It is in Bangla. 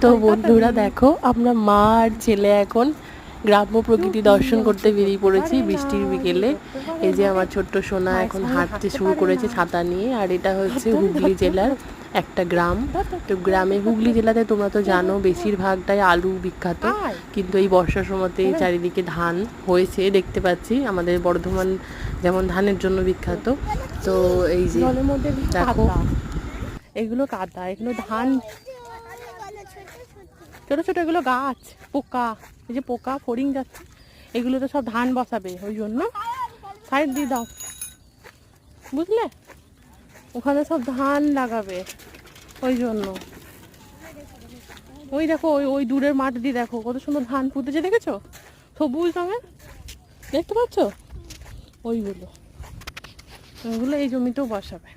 তো বন্ধুরা দেখো, আমরা মা আর ছেলে এখন গ্রাম্য প্রকৃতি দর্শন করতে বেরিয়ে পড়েছি বৃষ্টির বিকেলে। এই যে আমার ছোট্ট সোনা এখন হাঁটতে শুরু করেছে ছাতা নিয়ে। আর এটা হচ্ছে হুগলি জেলার একটা গ্রাম। তো গ্রামে, হুগলি জেলাতে তোমরা তো জানো বেশিরভাগটাই আলু বিখ্যাত, কিন্তু এই বর্ষার সময়তে চারিদিকে ধান হয়েছে দেখতে পাচ্ছি। আমাদের বর্ধমান যেমন ধানের জন্য বিখ্যাত, তো এই যে দেখো এগুলো কাদা, এগুলো ধান, ছোট ছোট এগুলো গাছ, পোকা, এই যে পোকা ফড়িং যাচ্ছে, এগুলো তো সব ধান বসাবে, ওই জন্য সাইড দিয়ে দাও, বুঝলে? ওখানে সব ধান লাগাবে, ওই জন্য। ওই দেখো, ওই ওই দূরের মাঠ দিয়ে দেখো কত সুন্দর ধান পুঁতেছে, দেখেছো? সবুজ রঙের, দেখতে পাচ্ছ? ওইগুলো ওইগুলো এই জমিতেও বসাবে।